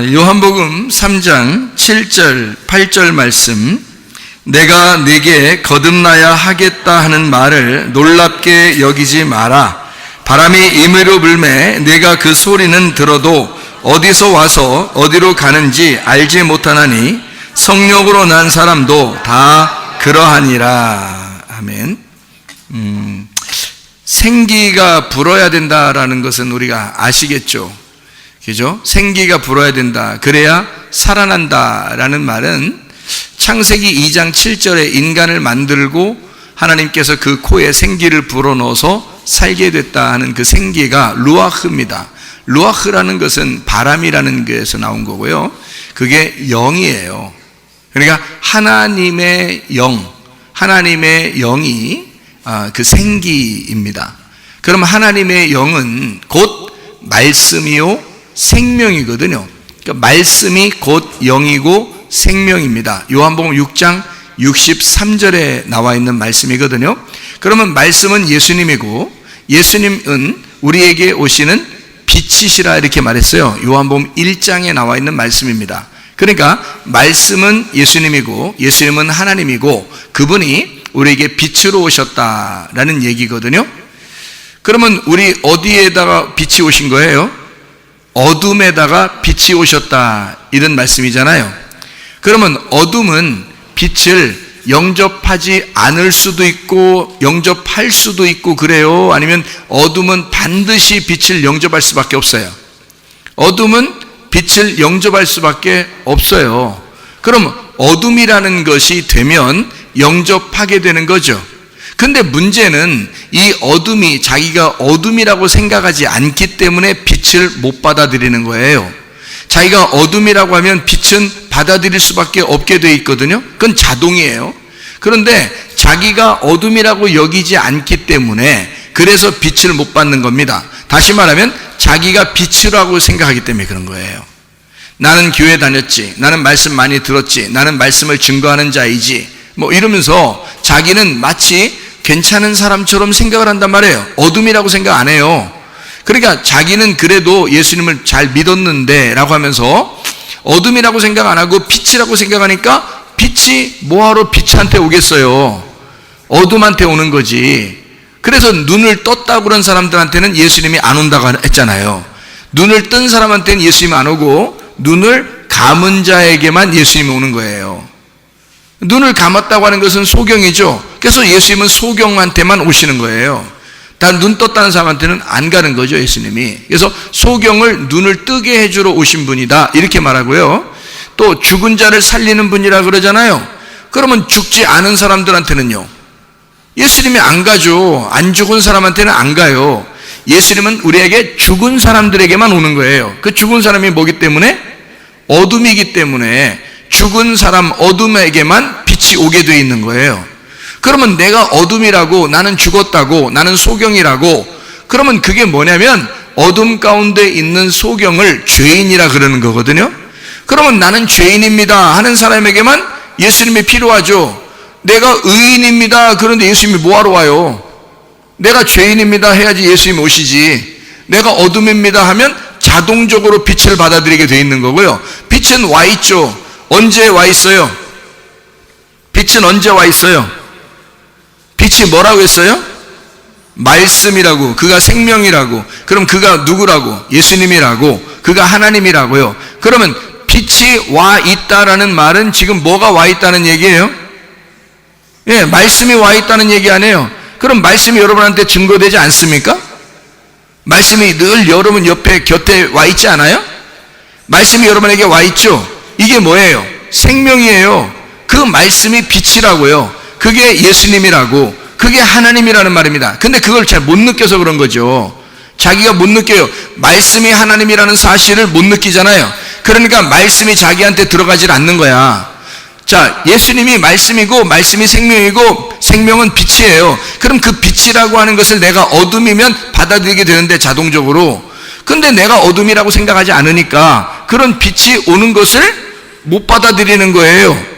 요한복음 3장 7절 8절 말씀, 내가 네게 거듭나야 하겠다 하는 말을 놀랍게 여기지 마라. 바람이 임의로 불매 내가 그 소리는 들어도 어디서 와서 어디로 가는지 알지 못하나니 성령으로 난 사람도 다 그러하니라. 아멘. 생기가 불어야 된다라는 것은 우리가 아시겠죠? 그죠? 생기가 불어야 된다. 그래야 살아난다라는 말은 창세기 2장 7절에 인간을 만들고 하나님께서 그 코에 생기를 불어넣어서 살게 됐다 하는 그 생기가 루아흐입니다. 루아흐라는 것은 바람이라는 것에서 나온 거고요. 그게 영이에요. 그러니까 하나님의 영, 하나님의 영이 그 생기입니다. 그럼 하나님의 영은 곧 말씀이요 생명이거든요. 그러니까 말씀이 곧 영이고 생명입니다. 요한복음 6장 63절에 나와 있는 말씀이거든요. 그러면 말씀은 예수님이고 예수님은 우리에게 오시는 빛이시라 이렇게 말했어요. 요한복음 1장에 나와 있는 말씀입니다. 그러니까 말씀은 예수님이고 예수님은 하나님이고 그분이 우리에게 빛으로 오셨다라는 얘기거든요. 그러면 우리 어디에다가 빛이 오신 거예요? 어둠에다가 빛이 오셨다 이런 말씀이잖아요. 그러면 어둠은 빛을 영접하지 않을 수도 있고 영접할 수도 있고 그래요? 아니면 어둠은 반드시 빛을 영접할 수밖에 없어요? 어둠은 빛을 영접할 수밖에 없어요. 그럼 어둠이라는 것이 되면 영접하게 되는 거죠. 근데 문제는 이 어둠이 자기가 어둠이라고 생각하지 않기 때문에 빛을 못 받아들이는 거예요. 자기가 어둠이라고 하면 빛은 받아들일 수밖에 없게 돼 있거든요. 그건 자동이에요. 그런데 자기가 어둠이라고 여기지 않기 때문에 그래서 빛을 못 받는 겁니다. 다시 말하면 자기가 빛이라고 생각하기 때문에 그런 거예요. 나는 교회 다녔지, 나는 말씀 많이 들었지, 나는 말씀을 증거하는 자이지 뭐 이러면서 자기는 마치 괜찮은 사람처럼 생각을 한단 말이에요. 어둠이라고 생각 안 해요. 그러니까 자기는 그래도 예수님을 잘 믿었는데 라고 하면서 어둠이라고 생각 안 하고 빛이라고 생각하니까 빛이 뭐하러 빛한테 오겠어요? 어둠한테 오는 거지. 그래서 눈을 떴다고 그런 사람들한테는 예수님이 안 온다고 했잖아요. 눈을 뜬 사람한테는 예수님이 안 오고 눈을 감은 자에게만 예수님이 오는 거예요. 눈을 감았다고 하는 것은 소경이죠. 그래서 예수님은 소경한테만 오시는 거예요. 다 눈 떴다는 사람한테는 안 가는 거죠, 예수님이. 그래서 소경을 눈을 뜨게 해주러 오신 분이다 이렇게 말하고요. 또 죽은 자를 살리는 분이라 그러잖아요. 그러면 죽지 않은 사람들한테는요, 예수님이 안 가죠. 안 죽은 사람한테는 안 가요. 예수님은 우리에게 죽은 사람들에게만 오는 거예요. 그 죽은 사람이 뭐기 때문에? 어둠이기 때문에 죽은 사람 어둠에게만 빛이 오게 되어 있는 거예요. 그러면 내가 어둠이라고, 나는 죽었다고, 나는 소경이라고, 그러면 그게 뭐냐면 어둠 가운데 있는 소경을 죄인이라 그러는 거거든요. 그러면 나는 죄인입니다 하는 사람에게만 예수님이 필요하죠. 내가 의인입니다 그런데 예수님이 뭐하러 와요? 내가 죄인입니다 해야지 예수님이 오시지. 내가 어둠입니다 하면 자동적으로 빛을 받아들이게 되어 있는 거고요. 빛은 와 있죠. 언제 와 있어요? 빛은 언제 와 있어요? 빛이 뭐라고 했어요? 말씀이라고. 그가 생명이라고. 그럼 그가 누구라고? 예수님이라고. 그가 하나님이라고요. 그러면 빛이 와 있다라는 말은 지금 뭐가 와 있다는 얘기예요? 예, 말씀이 와 있다는 얘기 아니에요. 그럼 말씀이 여러분한테 증거되지 않습니까? 말씀이 늘 여러분 옆에 곁에 와 있지 않아요? 말씀이 여러분에게 와 있죠? 이게 뭐예요? 생명이에요. 그 말씀이 빛이라고요. 그게 예수님이라고, 그게 하나님이라는 말입니다. 근데 그걸 잘 못 느껴서 그런 거죠. 자기가 못 느껴요. 말씀이 하나님이라는 사실을 못 느끼잖아요. 그러니까 말씀이 자기한테 들어가질 않는 거야. 자, 예수님이 말씀이고 말씀이 생명이고 생명은 빛이에요. 그럼 그 빛이라고 하는 것을 내가 어둠이면 받아들이게 되는데 자동적으로. 근데 내가 어둠이라고 생각하지 않으니까 그런 빛이 오는 것을 못 받아들이는 거예요.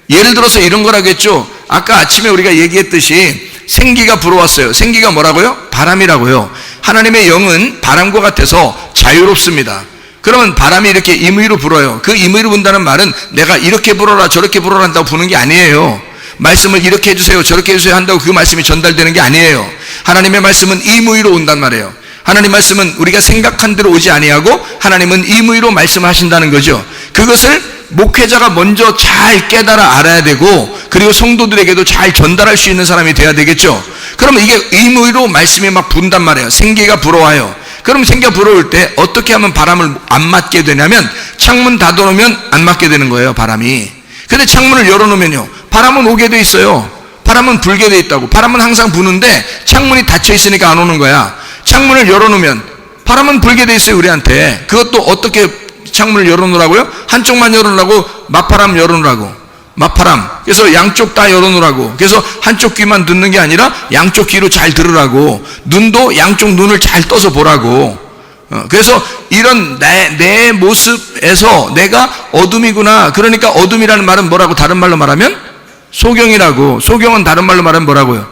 예를 들어서 이런 거라겠죠. 아까 아침에 우리가 얘기했듯이 생기가 불어왔어요. 생기가 뭐라고요? 바람이라고요. 하나님의 영은 바람과 같아서 자유롭습니다. 그러면 바람이 이렇게 임의로 불어요. 그 임의로 분다는 말은 내가 이렇게 불어라 저렇게 불어라 한다고 부는 게 아니에요. 말씀을 이렇게 해주세요 저렇게 해주세요 한다고 그 말씀이 전달되는 게 아니에요. 하나님의 말씀은 임의로 온단 말이에요. 하나님 말씀은 우리가 생각한 대로 오지 아니하고 하나님은 임의로 말씀하신다는 거죠. 그것을 목회자가 먼저 잘 깨달아 알아야 되고 그리고 성도들에게도 잘 전달할 수 있는 사람이 돼야 되겠죠. 그러면 이게 임의로 말씀이 막 분단 말이에요. 생기가 불어와요. 그럼 생기가 불어올 때 어떻게 하면 바람을 안 맞게 되냐면 창문 닫아놓으면 안 맞게 되는 거예요. 바람이. 근데 창문을 열어놓으면요 바람은 오게 돼 있어요. 바람은 불게 돼 있다고. 바람은 항상 부는데 창문이 닫혀 있으니까 안 오는 거야. 창문을 열어놓으면 바람은 불게 돼 있어요. 우리한테. 그것도 어떻게 창문을 열어놓으라고요? 한쪽만 열어놓으라고. 맞바람 열어놓으라고. 맞바람. 그래서 양쪽 다 열어놓으라고. 그래서 한쪽 귀만 듣는 게 아니라 양쪽 귀로 잘 들으라고. 눈도 양쪽 눈을 잘 떠서 보라고. 그래서 이런 내 모습에서 내가 어둠이구나. 그러니까 어둠이라는 말은 뭐라고 다른 말로 말하면 소경이라고. 소경은 다른 말로 말하면 뭐라고요?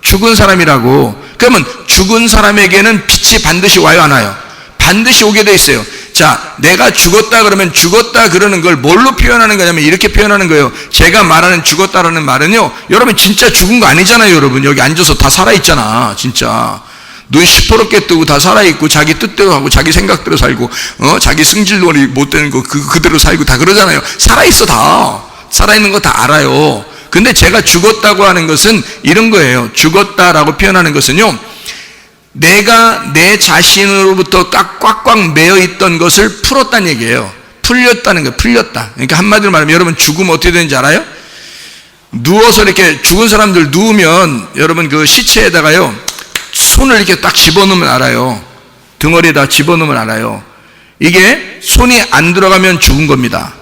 죽은 사람이라고. 그러면 죽은 사람에게는 빛이 반드시 와요 안 와요? 반드시 오게 돼 있어요. 자, 내가 죽었다 그러면 죽었다 그러는 걸 뭘로 표현하는 거냐면 이렇게 표현하는 거예요. 제가 말하는 죽었다라는 말은요 여러분 진짜 죽은 거 아니잖아요. 여러분 여기 앉아서 다 살아있잖아. 진짜 눈 시퍼렇게 뜨고 다 살아있고 자기 뜻대로 하고 자기 생각대로 살고 자기 승질놀이 못 되는 거 그대로 살고 다 그러잖아요. 살아있어. 다 살아있는 거 다 알아요. 근데 제가 죽었다고 하는 것은 이런 거예요. 죽었다라고 표현하는 것은요 내가 내 자신으로부터 꽉꽉 매여 있던 것을 풀었다는 얘기예요. 풀렸다는 거예요. 풀렸다. 그러니까 한마디로 말하면 여러분 죽으면 어떻게 되는지 알아요? 누워서 이렇게 죽은 사람들 누우면 여러분 그 시체에다가요 손을 이렇게 딱 집어넣으면 알아요. 등어리에다 집어넣으면 알아요. 이게 손이 안 들어가면 죽은 겁니다.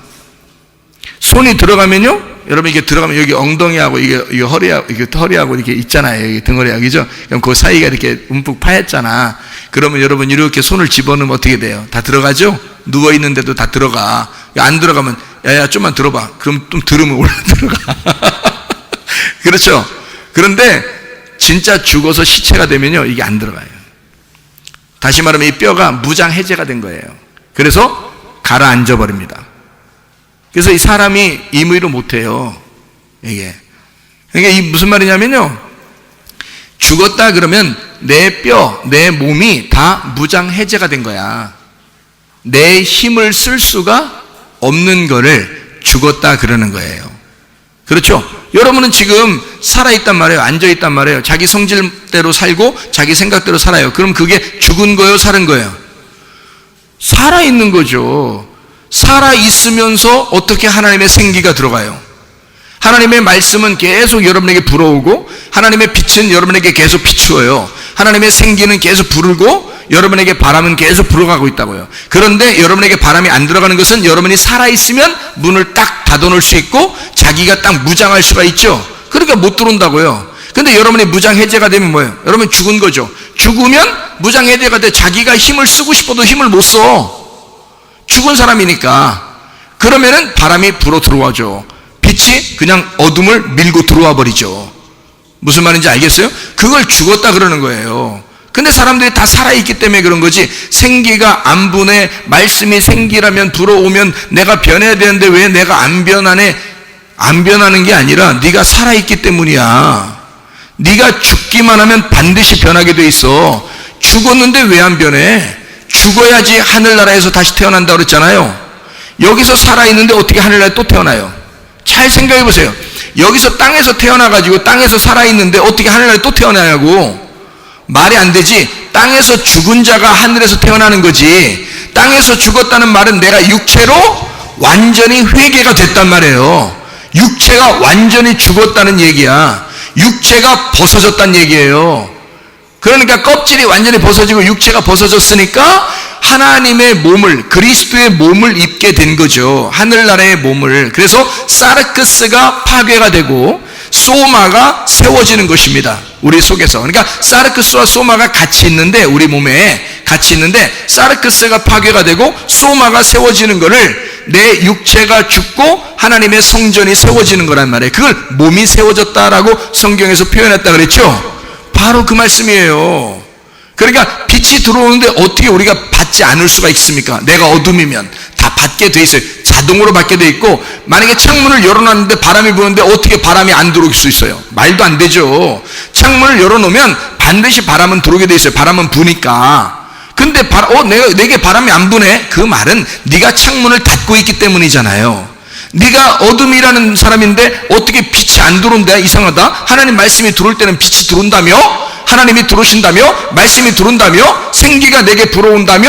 손이 들어가면요 여러분 이게 들어가면 여기 엉덩이하고 이게 허리하고 이렇게 있잖아요. 여기 등허리하고 그죠? 그럼 그 사이가 이렇게 움푹 파였잖아. 그러면 여러분 이렇게 손을 집어넣으면 어떻게 돼요? 다 들어가죠? 누워 있는데도 다 들어가. 안 들어가면 야야 좀만 들어봐. 그럼 좀 들으면 올라 들어가. 그렇죠? 그런데 진짜 죽어서 시체가 되면요 이게 안 들어가요. 다시 말하면 이 뼈가 무장 해제가 된 거예요. 그래서 가라앉아 버립니다. 그래서 이 사람이 임의로 못해요. 이게 무슨 말이냐면요 죽었다 그러면 내 뼈, 내 몸이 다 무장 해제가 된 거야. 내 힘을 쓸 수가 없는 거를 죽었다 그러는 거예요. 그렇죠? 여러분은 지금 살아있단 말이에요. 앉아있단 말이에요. 자기 성질대로 살고 자기 생각대로 살아요. 그럼 그게 죽은 거예요? 살은 거예요? 살아있는 거죠. 살아있으면서 어떻게 하나님의 생기가 들어가요? 하나님의 말씀은 계속 여러분에게 불어오고 하나님의 빛은 여러분에게 계속 비추어요. 하나님의 생기는 계속 부르고 여러분에게 바람은 계속 불어가고 있다고요. 그런데 여러분에게 바람이 안 들어가는 것은 여러분이 살아있으면 문을 딱 닫아놓을 수 있고 자기가 딱 무장할 수가 있죠. 그러니까 못 들어온다고요. 근데 여러분이 무장 해제가 되면 뭐예요? 여러분 죽은 거죠. 죽으면 무장 해제가 돼 자기가 힘을 쓰고 싶어도 힘을 못 써. 죽은 사람이니까. 그러면은 바람이 불어 들어와죠. 빛이 그냥 어둠을 밀고 들어와 버리죠. 무슨 말인지 알겠어요? 그걸 죽었다 그러는 거예요. 근데 사람들이 다 살아있기 때문에 그런 거지 생기가 안 분해. 말씀이 생기라면 불어오면 내가 변해야 되는데 왜 내가 안 변하네? 안 변하는 게 아니라 네가 살아있기 때문이야. 네가 죽기만 하면 반드시 변하게 돼 있어. 죽었는데 왜 안 변해? 죽어야지 하늘나라에서 다시 태어난다고 그랬잖아요. 여기서 살아있는데 어떻게 하늘나라에 또 태어나요? 잘 생각해 보세요. 여기서 땅에서 태어나가지고 땅에서 살아있는데 어떻게 하늘나라에 또 태어나냐고. 말이 안 되지. 땅에서 죽은 자가 하늘에서 태어나는 거지. 땅에서 죽었다는 말은 내가 육체로 완전히 회개가 됐단 말이에요. 육체가 완전히 죽었다는 얘기야. 육체가 벗어졌다는 얘기예요. 그러니까 껍질이 완전히 벗어지고 육체가 벗어졌으니까 하나님의 몸을, 그리스도의 몸을 입게 된 거죠. 하늘나라의 몸을. 그래서 사르크스가 파괴가 되고 소마가 세워지는 것입니다. 우리 속에서. 그러니까 사르크스와 소마가 같이 있는데, 우리 몸에 같이 있는데 사르크스가 파괴가 되고 소마가 세워지는 거를 내 육체가 죽고 하나님의 성전이 세워지는 거란 말이에요. 그걸 몸이 세워졌다라고 성경에서 표현했다 그랬죠. 바로 그 말씀이에요. 그러니까 빛이 들어오는데 어떻게 우리가 받지 않을 수가 있습니까? 내가 어둠이면 다 받게 돼 있어요. 자동으로 받게 돼 있고, 만약에 창문을 열어놨는데 바람이 부는데 어떻게 바람이 안 들어올 수 있어요? 말도 안 되죠. 창문을 열어놓으면 반드시 바람은 들어오게 돼 있어요. 바람은 부니까. 근데 내게 바람이 안 부네? 그 말은 네가 창문을 닫고 있기 때문이잖아요. 네가 어둠이라는 사람인데 어떻게 빛이 안 들어온다? 이상하다. 하나님 말씀이 들어올 때는 빛이 들어온다며? 하나님이 들어오신다며? 말씀이 들어온다며? 생기가 내게 불어온다며?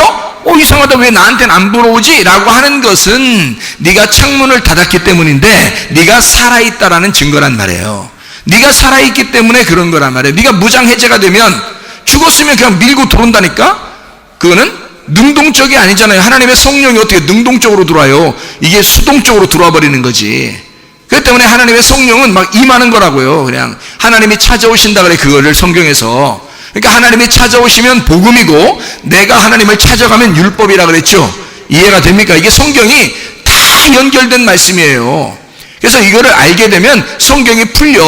이상하다. 왜 나한테는 안 불어오지? 라고 하는 것은 네가 창문을 닫았기 때문인데, 네가 살아있다라는 증거란 말이에요. 네가 살아있기 때문에 그런 거란 말이에요. 네가 무장해제가 되면, 죽었으면 그냥 밀고 들어온다니까? 그거는 능동적이 아니잖아요. 하나님의 성령이 어떻게 능동적으로 들어와요? 이게 수동적으로 들어와 버리는 거지. 그렇기 때문에 하나님의 성령은 막 임하는 거라고요. 그냥 하나님이 찾아오신다 그래, 그거를 성경에서. 그러니까 하나님이 찾아오시면 복음이고, 내가 하나님을 찾아가면 율법이라 그랬죠. 이해가 됩니까? 이게 성경이 다 연결된 말씀이에요. 그래서 이거를 알게 되면 성경이 풀려.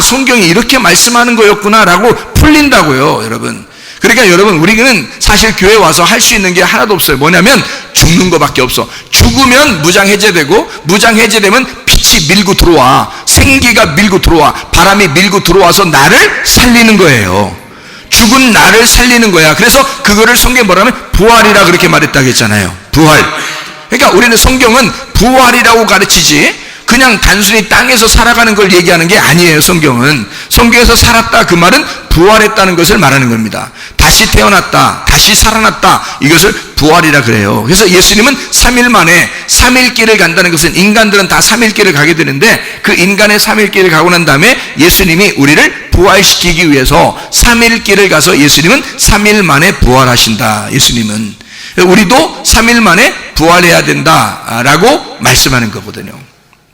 성경이 이렇게 말씀하는 거였구나 라고 풀린다고요, 여러분. 그러니까 여러분, 우리는 사실 교회 와서 할 수 있는 게 하나도 없어요. 뭐냐면 죽는 것밖에 없어. 죽으면 무장해제되고, 무장해제되면 빛이 밀고 들어와, 생기가 밀고 들어와, 바람이 밀고 들어와서 나를 살리는 거예요. 죽은 나를 살리는 거야. 그래서 그거를 성경에 뭐라면 부활이라 그렇게 말했다고 했잖아요. 부활. 그러니까 우리는 성경은 부활이라고 가르치지, 그냥 단순히 땅에서 살아가는 걸 얘기하는 게 아니에요. 성경은 성경에서 살았다, 그 말은 부활했다는 것을 말하는 겁니다. 다시 태어났다, 다시 살아났다, 이것을 부활이라 그래요. 그래서 예수님은 3일 만에 3일길을 간다는 것은, 인간들은 다 3일길을 가게 되는데, 그 인간의 3일길을 가고 난 다음에 예수님이 우리를 부활시키기 위해서 3일길을 가서 예수님은 3일 만에 부활하신다. 예수님은 우리도 3일 만에 부활해야 된다라고 말씀하는 거거든요.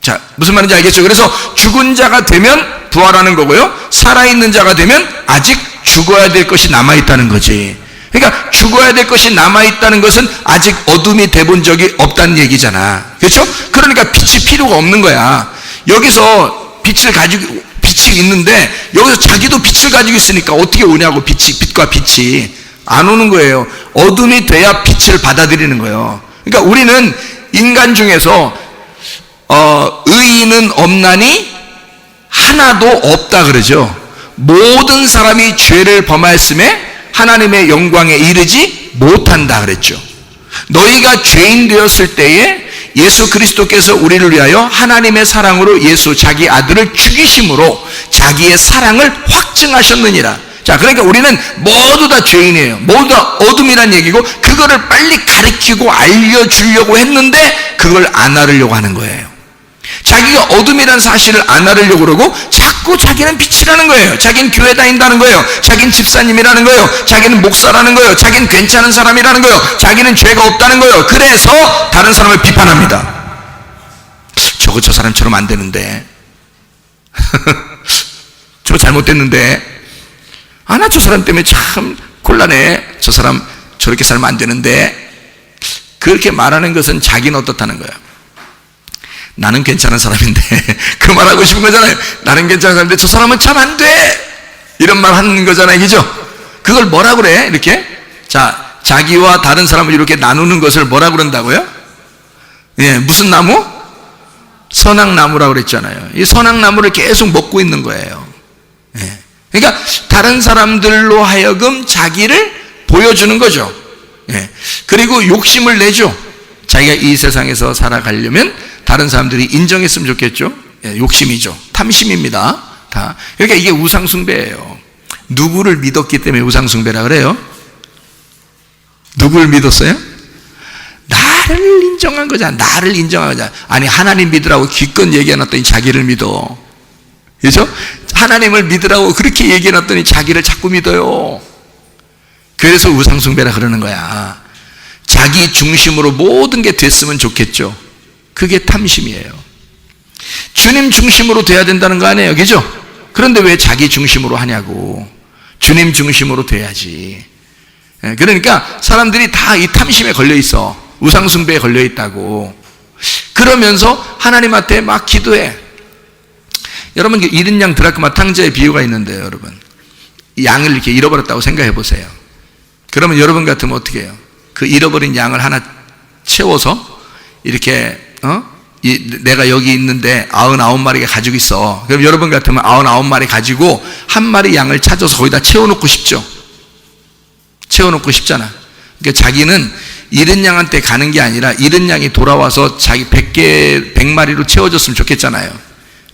자, 무슨 말인지 알겠죠? 그래서 죽은 자가 되면 부활하는 거고요, 살아있는 자가 되면 아직 죽어야 될 것이 남아있다는 거지. 그러니까 죽어야 될 것이 남아있다는 것은 아직 어둠이 돼본 적이 없다는 얘기잖아. 그렇죠? 그러니까 빛이 필요가 없는 거야. 여기서 빛이 있는데 여기서 자기도 빛을 가지고 있으니까 어떻게 오냐고. 빛과 빛이 안 오는 거예요. 어둠이 돼야 빛을 받아들이는 거예요. 그러니까 우리는 인간 중에서 의인은 없나니 하나도 없다 그러죠. 모든 사람이 죄를 범하였음에 하나님의 영광에 이르지 못한다 그랬죠. 너희가 죄인 되었을 때에 예수 그리스도께서 우리를 위하여 하나님의 사랑으로 예수 자기 아들을 죽이심으로 자기의 사랑을 확증하셨느니라. 자, 그러니까 우리는 모두 다 죄인이에요. 모두 다 어둠이란 얘기고, 그거를 빨리 가르치고 알려주려고 했는데 그걸 안 알으려고 하는 거예요. 자기가 어둠이라는 사실을 안 알으려고 그러고 자꾸 자기는 빛이라는 거예요. 자기는 교회 다닌다는 거예요. 자기는 집사님이라는 거예요. 자기는 목사라는 거예요. 자기는 괜찮은 사람이라는 거예요. 자기는 죄가 없다는 거예요. 그래서 다른 사람을 비판합니다. 저 사람처럼 안 되는데 저 잘못됐는데, 나 저 사람 때문에 참 곤란해, 저 사람 저렇게 살면 안 되는데, 그렇게 말하는 것은 자기는 어떻다는 거예요. 나는 괜찮은 사람인데 그 말하고 싶은 거잖아요. 나는 괜찮은 사람인데 저 사람은 참 안 돼, 이런 말 하는 거잖아요. 그죠? 그걸 뭐라 그래? 이렇게 자기와 다른 사람을 이렇게 나누는 것을 뭐라 그런다고요? 무슨 나무? 선악나무라고 그랬잖아요. 이 선악나무를 계속 먹고 있는 거예요. 그러니까 다른 사람들로 하여금 자기를 보여주는 거죠. 그리고 욕심을 내죠. 자기가 이 세상에서 살아가려면 다른 사람들이 인정했으면 좋겠죠. 욕심이죠. 탐심입니다. 다. 그러니까 이게 우상숭배예요. 누구를 믿었기 때문에 우상숭배라 그래요? 누구를 믿었어요? 나를 인정한 거잖아. 나를 인정한 거잖아. 아니, 하나님 믿으라고 기껏 얘기해놨더니 자기를 믿어. 그렇죠? 하나님을 믿으라고 그렇게 얘기해놨더니 자기를 자꾸 믿어요. 그래서 우상숭배라 그러는 거야. 자기 중심으로 모든 게 됐으면 좋겠죠. 그게 탐심이에요. 주님 중심으로 돼야 된다는 거 아니에요. 그죠? 그런데 왜 자기 중심으로 하냐고. 주님 중심으로 돼야지. 그러니까 사람들이 다 이 탐심에 걸려 있어. 우상숭배에 걸려 있다고. 그러면서 하나님한테 막 기도해. 여러분, 잃은 양 드라크마 탕자의 비유가 있는데요, 여러분. 양을 이렇게 잃어버렸다고 생각해 보세요. 그러면 여러분 같으면 어떻게 해요? 그 잃어버린 양을 하나 채워서 이렇게 내가 여기 있는데 99마리가 가지고 있어. 그럼 여러분 같으면 99마리 가지고 한 마리 양을 찾아서 거기다 채워놓고 싶죠. 채워놓고 싶잖아. 그러니까 자기는 잃은 양한테 가는 게 아니라 잃은 양이 돌아와서 자기 100마리로 채워졌으면 좋겠잖아요.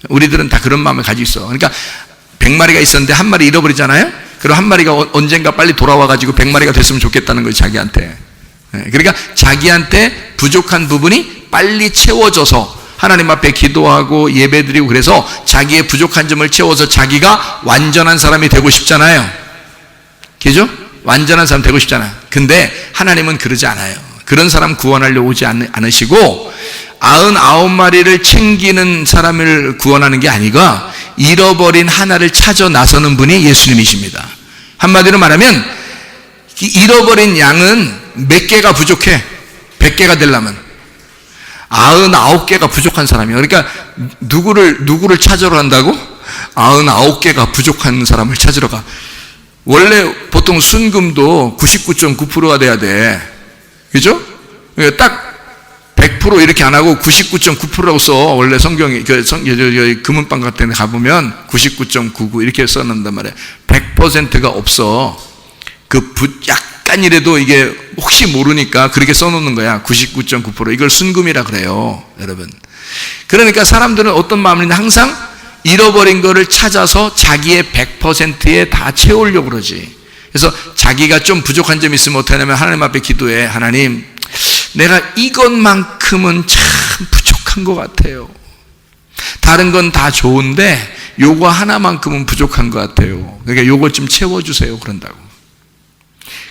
우리들은 다 그런 마음을 가지고 있어. 그러니까 100마리가 있었는데 한 마리 잃어버리잖아요. 그럼 한 마리가 언젠가 빨리 돌아와가지고 100마리가 됐으면 좋겠다는 거예요, 자기한테. 그러니까 자기한테 부족한 부분이 빨리 채워져서 하나님 앞에 기도하고 예배드리고 그래서 자기의 부족한 점을 채워서 자기가 완전한 사람이 되고 싶잖아요. 그죠? 완전한 사람 되고 싶잖아요. 근데 하나님은 그러지 않아요. 그런 사람 구원하려고 오지 않으시고 99마리를 챙기는 사람을 구원하는 게 아니고 잃어버린 하나를 찾아 나서는 분이 예수님이십니다. 한마디로 말하면 잃어버린 양은 몇 개가 부족해? 100개가 되려면 99개가 부족한 사람이에요. 그러니까 누구를 찾으러 간다고? 99개가 부족한 사람을 찾으러 가. 원래 보통 순금도 99.9%가 돼야 돼. 그죠? 딱 100% 이렇게 안 하고 99.9%라고 써. 원래 성경이, 금은방 같은 데 가보면 99.99 이렇게 써놓는단 말이야. 100%가 없어. 약간이라도 이게 혹시 모르니까 그렇게 써놓는 거야. 99.9%. 이걸 순금이라 그래요. 여러분. 그러니까 사람들은 어떤 마음이냐, 항상 잃어버린 거를 찾아서 자기의 100%에 다 채우려고 그러지. 그래서 자기가 좀 부족한 점이 있으면 어떻게 하냐면 하나님 앞에 기도해. 하나님, 내가 이것만큼은 참 부족한 것 같아요. 다른 건 다 좋은데 요거 하나만큼은 부족한 것 같아요. 그러니까 요거 좀 채워주세요. 그런다고.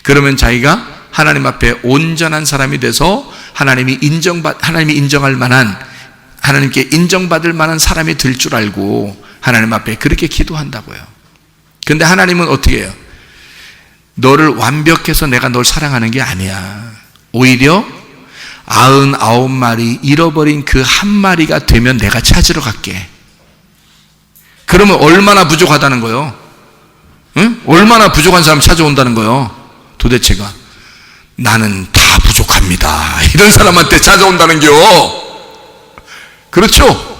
그러면 자기가 하나님 앞에 온전한 사람이 돼서 하나님이 인정할 만한, 하나님께 인정받을 만한 사람이 될 줄 알고 하나님 앞에 그렇게 기도한다고요. 근데 하나님은 어떻게 해요? 너를 완벽해서 내가 널 사랑하는 게 아니야. 오히려 99마리 잃어버린 그 한 마리가 되면 내가 찾으러 갈게. 그러면 얼마나 부족하다는 거요? 응? 얼마나 부족한 사람 찾아온다는 거요? 도대체가 나는 다 부족합니다. 이런 사람한테 찾아온다는 겨. 그렇죠?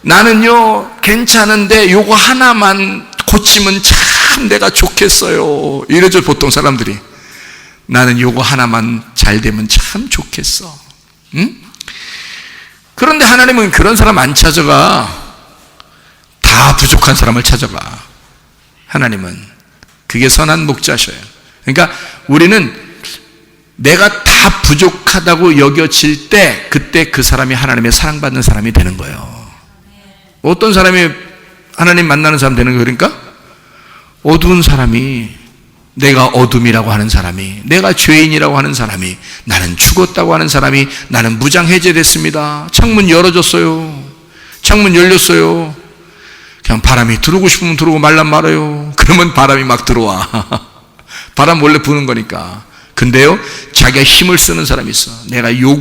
나는요 괜찮은데 요거 하나만 고치면 참 내가 좋겠어요. 이러죠 보통 사람들이. 나는 요거 하나만 잘 되면 참 좋겠어. 응? 그런데 하나님은 그런 사람 안 찾아가. 다 부족한 사람을 찾아가. 하나님은 그게 선한 목자셔요. 그러니까 우리는 내가 다 부족하다고 여겨질 때 그때 그 사람이 하나님의 사랑받는 사람이 되는 거예요. 어떤 사람이 하나님 만나는 사람 되는 거예요? 그러니까 어두운 사람이, 내가 어둠이라고 하는 사람이, 내가 죄인이라고 하는 사람이, 나는 죽었다고 하는 사람이, 나는 무장 해제됐습니다. 창문 열어줬어요. 창문 열렸어요. 그냥 바람이 들어오고 싶으면 들어오고 말란 말아요. 그러면 바람이 막 들어와. 바람 원래 부는 거니까. 근데요, 자기가 힘을 쓰는 사람이 있어. 내가 요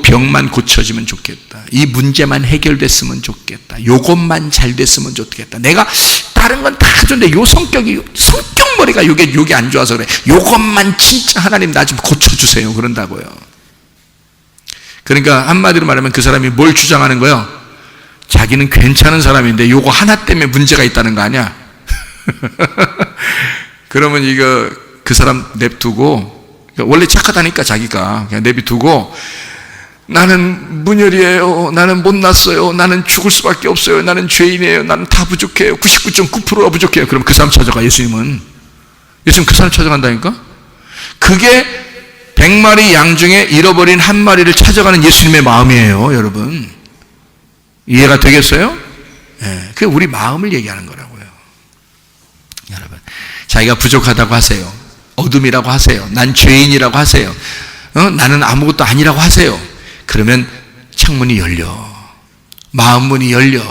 병만 고쳐지면 좋겠다. 이 문제만 해결됐으면 좋겠다. 요것만 잘 됐으면 좋겠다. 내가 다른 건 다 좋은데 요 성격머리가 요게 안 좋아서 그래. 요것만 진짜 하나님 나 좀 고쳐주세요. 그런다고요. 그러니까 한마디로 말하면 그 사람이 뭘 주장하는 거예요? 자기는 괜찮은 사람인데 요거 하나 때문에 문제가 있다는 거 아니야? 그러면 그 사람 냅두고, 원래 착하다니까 자기가 그냥 내비두고, 나는 문열이에요. 나는 못났어요. 나는 죽을 수밖에 없어요. 나는 죄인이에요. 나는 다 부족해요. 99.9%가 부족해요. 그럼 그 사람 찾아가. 예수님은 그 사람 찾아간다니까. 그게 100마리 양 중에 잃어버린 한 마리를 찾아가는 예수님의 마음이에요. 여러분 이해가 되겠어요? 네, 그게 우리 마음을 얘기하는 거라고요. 여러분, 자기가 부족하다고 하세요. 어둠이라고 하세요. 난 죄인이라고 하세요. 나는 아무것도 아니라고 하세요. 그러면 창문이 열려. 마음 문이 열려.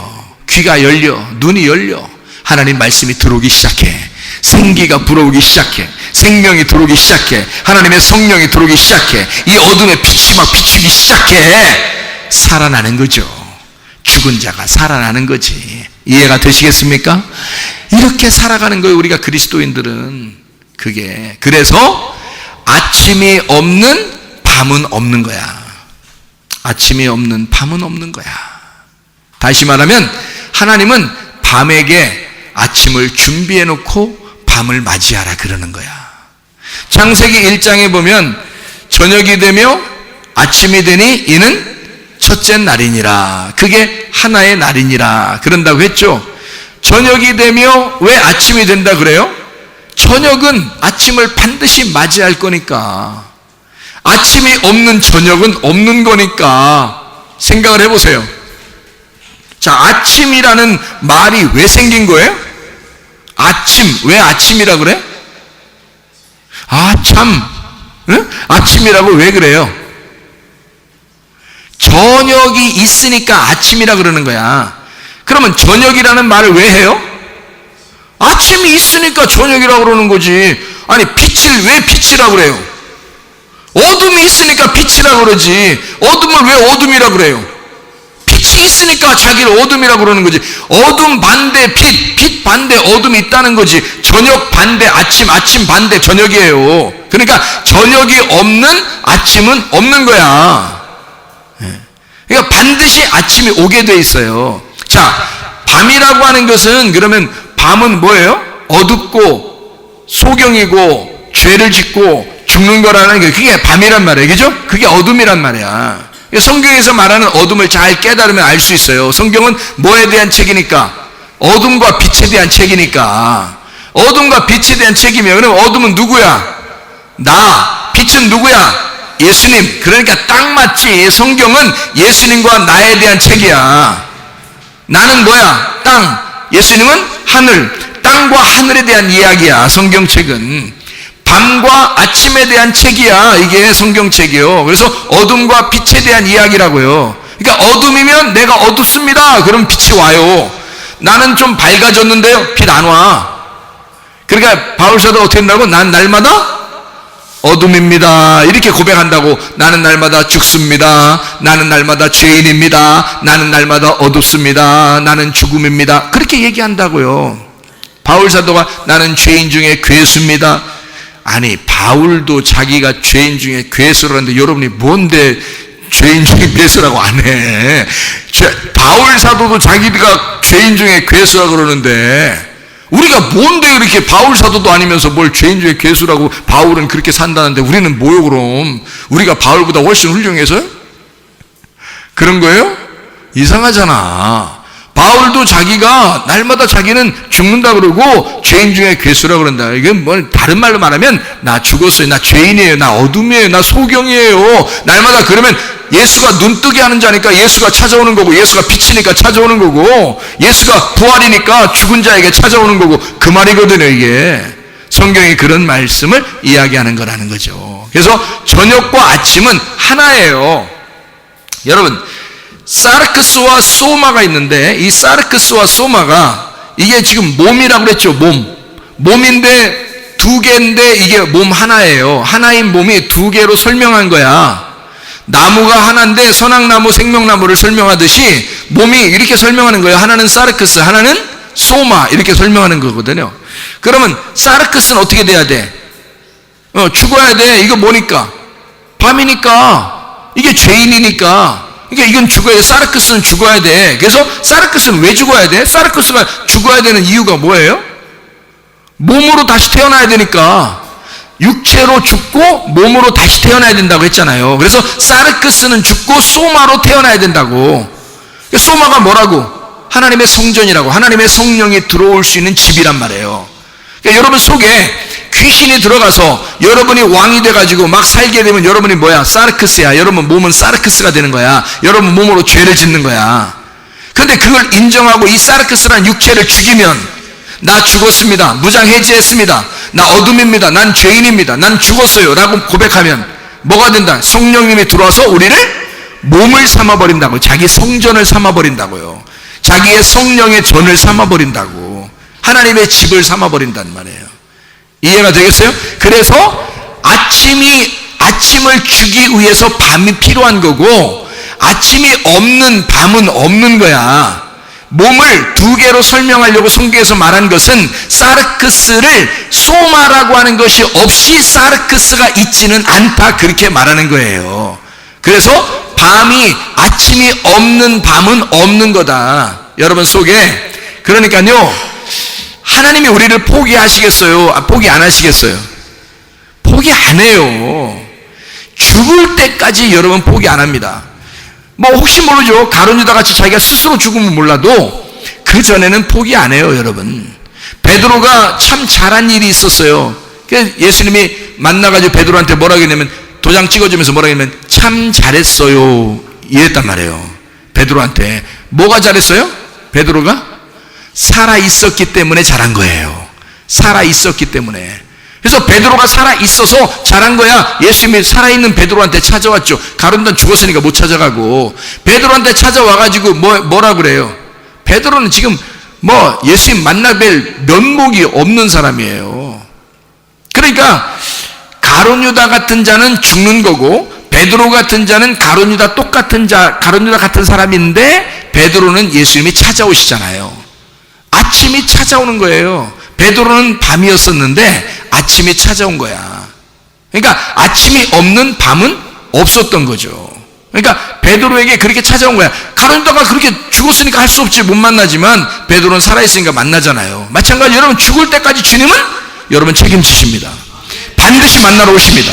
귀가 열려. 눈이 열려. 하나님 말씀이 들어오기 시작해. 생기가 불어오기 시작해. 생명이 들어오기 시작해. 하나님의 성령이 들어오기 시작해. 이 어둠의 빛이 막 비추기 시작해. 살아나는 거죠. 죽은 자가 살아나는 거지. 이해가 되시겠습니까? 이렇게 살아가는 거예요. 우리가 그리스도인들은. 그게. 그래서 아침이 없는 밤은 없는 거야. 아침이 없는 밤은 없는 거야. 다시 말하면 하나님은 밤에게 아침을 준비해 놓고 밤을 맞이하라 그러는 거야. 창세기 1장에 보면 저녁이 되며 아침이 되니 이는 첫째 날이니라. 그게 하나의 날이니라 그런다고 했죠. 저녁이 되며 왜 아침이 된다 그래요? 저녁은 아침을 반드시 맞이할 거니까. 아침이 없는 저녁은 없는 거니까. 생각을 해보세요. 자, 아침이라는 말이 왜 생긴 거예요? 아침, 왜 아침이라 그래? 아, 참, 응? 아침이라고 왜 그래요? 저녁이 있으니까 아침이라 그러는 거야. 그러면 저녁이라는 말을 왜 해요? 아침이 있으니까 저녁이라고 그러는 거지. 아니, 빛을 왜 빛이라고 그래요? 어둠이 있으니까 빛이라고 그러지. 어둠을 왜 어둠이라고 그래요? 빛이 있으니까 자기를 어둠이라고 그러는 거지. 어둠 반대 빛, 빛 반대 어둠이 있다는 거지. 저녁 반대 아침, 아침 반대 저녁이에요. 그러니까 저녁이 없는 아침은 없는 거야. 그러니까 반드시 아침이 오게 돼 있어요. 자, 밤이라고 하는 것은 그러면 밤은 뭐예요? 어둡고 소경이고 죄를 짓고 죽는 거라는 게 그게 밤이란 말이에요. 그죠? 그게 어둠이란 말이야. 성경에서 말하는 어둠을 잘 깨달으면 알 수 있어요. 성경은 뭐에 대한 책이니까? 어둠과 빛에 대한 책이니까. 어둠과 빛에 대한 책이면 그럼 어둠은 누구야? 나. 빛은 누구야? 예수님. 그러니까 딱 맞지. 성경은 예수님과 나에 대한 책이야. 나는 뭐야? 땅. 예수님은 하늘. 땅과 하늘에 대한 이야기야. 성경책은. 밤과 아침에 대한 책이야. 이게 성경책이요. 그래서 어둠과 빛에 대한 이야기라고요. 그러니까 어둠이면 내가 어둡습니다. 그럼 빛이 와요. 나는 좀 밝아졌는데요. 빛 안 와. 그러니까 바울사도 어떻게 한다고? 난 날마다 어둠입니다. 이렇게 고백한다고. 나는 날마다 죽습니다. 나는 날마다 죄인입니다. 나는 날마다 어둡습니다. 나는 죽음입니다. 그렇게 얘기한다고요. 바울사도가 나는 죄인 중에 괴수입니다. 아니, 바울도 자기가 죄인 중에 괴수라는데 여러분이 뭔데 죄인 중에 괴수라고 안 해? 바울 사도도 자기가 죄인 중에 괴수라고 그러는데 우리가 뭔데 이렇게 바울 사도도 아니면서 뭘 죄인 중에 괴수라고 바울은 그렇게 산다는데 우리는 뭐요 그럼? 우리가 바울보다 훨씬 훌륭해서요? 그런 거예요? 이상하잖아. 바울도 자기가 날마다 자기는 죽는다 그러고 죄인 중에 괴수라 그런다. 이건 뭐 다른 말로 말하면 나 죽었어요. 나 죄인이에요. 나 어둠이에요. 나 소경이에요. 날마다 그러면 예수가 눈뜨게 하는 자니까 예수가 찾아오는 거고, 예수가 빛이니까 찾아오는 거고, 예수가 부활이니까 죽은 자에게 찾아오는 거고, 그 말이거든요. 이게 성경이 그런 말씀을 이야기하는 거라는 거죠. 그래서 저녁과 아침은 하나예요. 여러분, 사르크스와 소마가 있는데 이 사르크스와 소마가 이게 지금 몸이라고 그랬죠. 몸인데 두 개인데 이게 몸 하나예요. 하나인 몸이 두 개로 설명한 거야. 나무가 하나인데 선악나무 생명나무를 설명하듯이 몸이 이렇게 설명하는 거예요. 하나는 사르크스, 하나는 소마 이렇게 설명하는 거거든요. 그러면 사르크스는 어떻게 돼야 돼? 죽어야 돼. 이거 뭐니까? 밤이니까. 이게 죄인이니까. 그러니까 이건 죽어야 돼. 사르크스는 죽어야 돼. 그래서 사르크스는 왜 죽어야 돼? 사르크스가 죽어야 되는 이유가 뭐예요? 몸으로 다시 태어나야 되니까. 육체로 죽고 몸으로 다시 태어나야 된다고 했잖아요. 그래서 사르크스는 죽고 소마로 태어나야 된다고. 소마가 뭐라고? 하나님의 성전이라고. 하나님의 성령이 들어올 수 있는 집이란 말이에요. 그러니까 여러분 속에 귀신이 들어가서 여러분이 왕이 돼가지고 막 살게 되면 여러분이 뭐야? 사르크스야. 여러분 몸은 사르크스가 되는 거야. 여러분 몸으로 죄를 짓는 거야. 그런데 그걸 인정하고 이 사르크스란 육체를 죽이면 나 죽었습니다. 무장해제했습니다. 나 어둠입니다. 난 죄인입니다. 난 죽었어요. 라고 고백하면 뭐가 된다? 성령님이 들어와서 우리를 몸을 삼아버린다고. 자기 성전을 삼아버린다고요. 자기의 성령의 전을 삼아버린다고. 하나님의 집을 삼아버린단 말이에요. 이해가 되겠어요? 그래서 아침을 주기 위해서 밤이 필요한 거고, 아침이 없는 밤은 없는 거야. 몸을 두 개로 설명하려고 성경에서 말한 것은 사르크스를 소마라고 하는 것이 없이 사르크스가 있지는 않다, 그렇게 말하는 거예요. 그래서 밤이, 아침이 없는 밤은 없는 거다, 여러분 속에. 그러니까요, 하나님이 우리를 포기하시겠어요? 포기 안 하시겠어요? 포기 안 해요. 죽을 때까지 여러분 포기 안 합니다. 뭐 혹시 모르죠. 가룟 유다 같이 자기가 스스로 죽으면 몰라도 그 전에는 포기 안 해요, 여러분. 베드로가 참 잘한 일이 있었어요. 예수님이 만나가지고 베드로한테 뭐라고 했냐면, 도장 찍어주면서 뭐라고 했냐면, 참 잘했어요, 이랬단 말이에요. 베드로한테. 뭐가 잘했어요? 베드로가 살아 있었기 때문에 잘한 거예요. 살아 있었기 때문에. 그래서 베드로가 살아 있어서 잘한 거야. 예수님이 살아있는 베드로한테 찾아왔죠. 가룟 유다는 죽었으니까 못 찾아가고, 베드로한테 찾아와가지고 뭐라 그래요? 베드로는 지금 예수님 만나뵐 면목이 없는 사람이에요. 그러니까 가룟 유다 같은 자는 죽는 거고, 베드로 같은 자는 가룟 유다 가룟 유다 같은 사람인데, 베드로는 예수님이 찾아오시잖아요. 아침이 찾아오는 거예요. 베드로는 밤이었었는데 아침이 찾아온 거야. 그러니까 아침이 없는 밤은 없었던 거죠. 그러니까 베드로에게 그렇게 찾아온 거야. 가룟 유다가 그렇게 죽었으니까 할 수 없지, 못 만나지만 베드로는 살아있으니까 만나잖아요. 마찬가지로 여러분, 죽을 때까지 주님은 여러분 책임지십니다. 반드시 만나러 오십니다.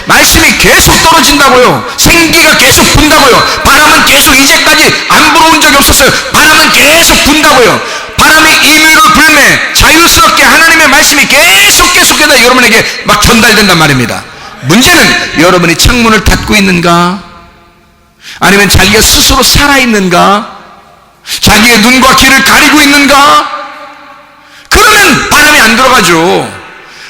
말씀이 계속 떨어진다고요. 생기가 계속 분다고요. 바람은 계속 이제까지 안 불어온 적이 없었어요. 바람은 계속 분다고요. 바람이 임의로 불매, 자유스럽게 하나님의 말씀이 계속해서 여러분에게 막 전달된단 말입니다. 문제는 여러분이 창문을 닫고 있는가? 아니면 자기가 스스로 살아있는가? 자기의 눈과 귀를 가리고 있는가? 그러면 바람이 안 들어가죠.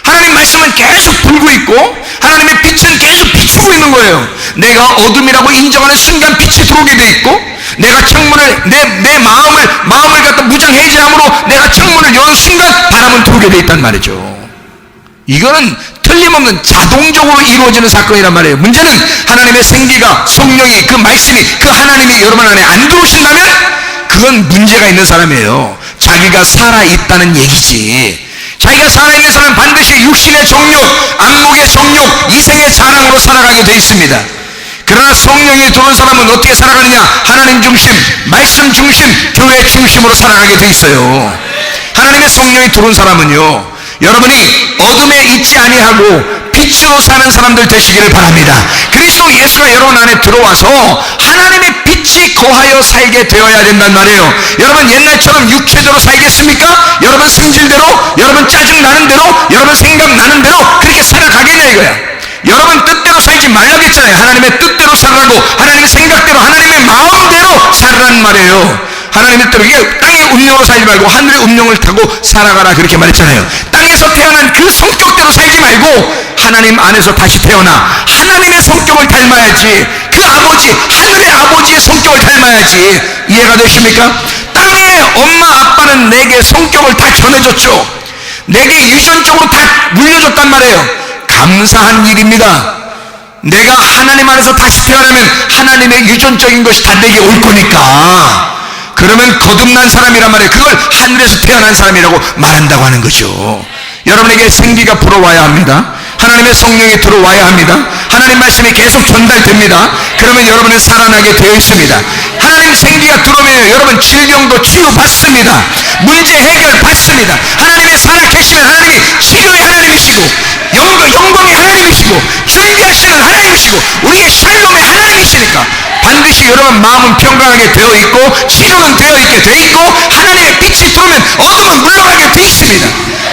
하나님 말씀은 계속 불고 있고, 하나님의 빛은 계속 비추고 있는 거예요. 내가 어둠이라고 인정하는 순간 빛이 들어오게 돼 있고, 내가 창문을, 내 마음을 갖다 무장해제함으로 내가 창문을 여는 순간 바람은 들어오게 돼 있단 말이죠. 이거는 틀림없는 자동적으로 이루어지는 사건이란 말이에요. 문제는 하나님의 생기가, 성령이, 그 말씀이, 그 하나님이 여러분 안에 안 들어오신다면 그건 문제가 있는 사람이에요. 자기가 살아있다는 얘기지. 자기가 살아있는 사람은 반드시 육신의 정욕, 안목의 정욕, 이생의 자랑으로 살아가게 되어 있습니다. 그러나 성령이 들어온 사람은 어떻게 살아가느냐? 하나님 중심, 말씀 중심, 교회 중심으로 살아가게 되어 있어요. 하나님의 성령이 들어온 사람은요, 여러분이 어둠에 있지 아니하고 빛으로 사는 사람들 되시기를 바랍니다. 그리스도 예수가 여러분 안에 들어와서 하나님의 빛이 거하여 살게 되어야 된단 말이에요. 여러분 옛날처럼 육체대로 살겠습니까? 여러분 승질대로, 여러분 짜증나는 대로, 여러분 생각나는 대로 그렇게 살아가겠냐 이거야. 여러분 뜻대로 살지 말라고 했잖아요. 하나님의 뜻대로 살라고, 하나님의 생각대로, 하나님의 마음대로 살라는 말이에요. 하나님의 뜻대로, 이게 땅의 운명으로 살지 말고 하늘의 운명을 타고 살아가라, 그렇게 말했잖아요. 땅에서 태어난 그 성격대로 살지 말고 하나님 안에서 다시 태어나 하나님의 성격을 닮아야지. 그 아버지, 하늘의 아버지의 성격을 닮아야지. 이해가 되십니까? 땅의 엄마 아빠는 내게 성격을 다 전해줬죠. 내게 유전적으로 다 물려줬단 말이에요. 감사한 일입니다. 내가 하나님 안에서 다시 태어나면 하나님의 유전적인 것이 다 내게 올 거니까. 그러면 거듭난 사람이란 말이에요. 그걸 하늘에서 태어난 사람이라고 말한다고 하는 거죠. 여러분에게 생기가 불어와야 합니다. 하나님의 성령이 들어와야 합니다. 하나님 말씀이 계속 전달됩니다. 그러면 여러분은 살아나게 되어 있습니다. 하나님 생기가 들어오면 여러분 질병도 치유받습니다. 문제 해결 받습니다. 하나님의 살아계시면 하나님이 치료의 하나님이시고, 영광의 하나님이시고, 준비하시는 하나님이시고, 우리의 샬롬의 하나님이시니까 반드시 여러분 마음은 평강하게 되어 있고, 치료는 되어 있게 되어 있고, 하나님의 빛이 들어오면 어둠은 물러가게 되어 있습니다.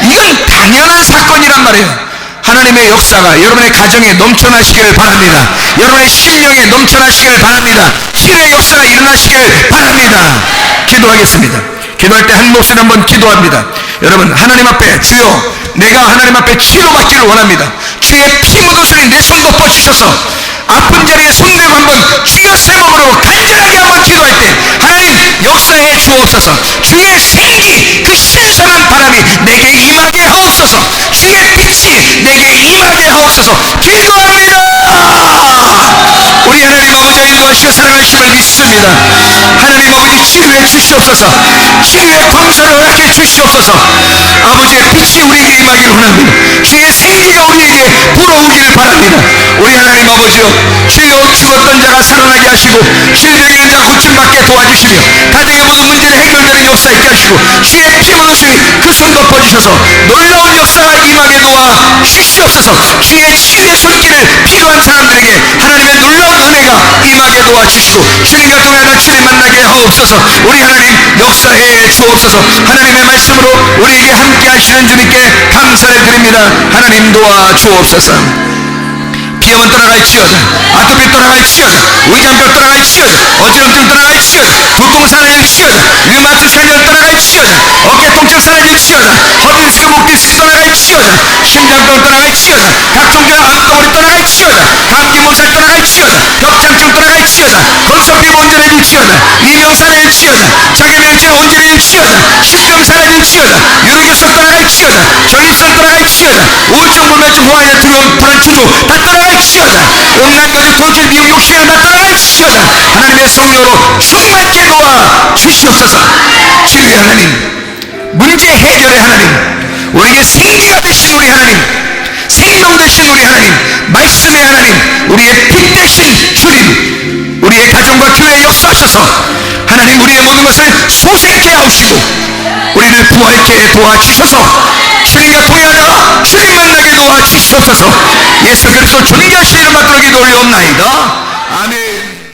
이건 당연한 사건이란 말이에요. 하나님의 역사가 여러분의 가정에 넘쳐나시기를 바랍니다. 여러분의 심령에 넘쳐나시기를 바랍니다. 치료의 역사가 일어나시기를 바랍니다. 기도하겠습니다. 기도할 때 한 목소리 한번 기도합니다. 여러분 하나님 앞에, 주여 내가 하나님 앞에 치료받기를 원합니다. 주의 피 묻으시니 내 손 덮어주셔서 아픈 자리에 손대고 한번 주여 새 몸으로 간절하게 한번 기도할 때 하나님 역사해 주옵소서. 주의 생기, 그 신선한 바람이 내게 임하게 하옵소서. 주의 빛이 내게 임하게 하옵소서. 기도합니다. 우리 하나님 아버지 인도하시고 사랑하심을 믿습니다. 하나님 아버지 치료해 주시옵소서. 치료의 광선을 허락해 주시옵소서. 아버지의 빛이 우리에게 임하기를 원합니다. 주의 생기가 우리에게 불어오기를 바랍니다. 우리 하나님 아버지여, 주여 죽었던 자가 살아나게 하시고 질병 있는 자가 고침받게 도와주시며 가정의 모든 문제는 해결되는 역사 있게 하시고 주의 피 묻으심이 그 손 덮어주셔서 놀라운 역사가 임하게 도와 주시옵소서. 주의 치유의 손길을 필요한 사람들에게 하나님의 놀라운 은혜가 임하게 도와주시고 주님과 통하여 주님 만나게 하옵소서. 우리 하나님 역사해 주옵소서. 하나님의 말씀으로 우리에게 함께 하시는 주님께 감사를 드립니다. 하나님 도와주옵소서. 비염은 떠나갈지어다, 아토피 떠나갈지어다, 위장병 떠나갈지어다, 어지럼증 떠나갈지어다, 붓통 사라질지어다, 류마트 편견 떠나갈지어다, 어깨 통증 사라질지어다, 허디스크 목디스크 떠나갈지어다, 심장병 떠나갈지어다, 각종의 암덩어리 떠나갈지어다, 감기 몸살 떠나갈지어다, 벽장증 떠나갈지어다, 건성 피부 온전해질지어다, 미명 사라질지어다, 자기면증 온전해질지어다, 식병 사라질지어다, 유로결석 떠나갈지어다, 전립선 떠나갈지어다, 우울증 불면증 호환자 두려움 불안 충동 다 떠나갈지어다, 음란 가족 돌출 미용 욕심이 다 떠나갈지어다. 하나님의 성령으로 충만케 도와 주시옵소서. 주의 하나님, 문제 해결의 하나님, 우리에게 생기가 되신 우리 하나님, 생명 되신 우리 하나님, 말씀의 하나님, 우리의 빛 되신 주님, 우리의 가정과 교회에 역사하셔서 하나님 우리의 모든 것을 소생케 하시고 우리를 부활케 도와주셔서 주님과 통하다가 주님 만나게 도와주시옵소서. 예수 그리스도 존귀하신 이름 받들어 기도 올려옵나이다.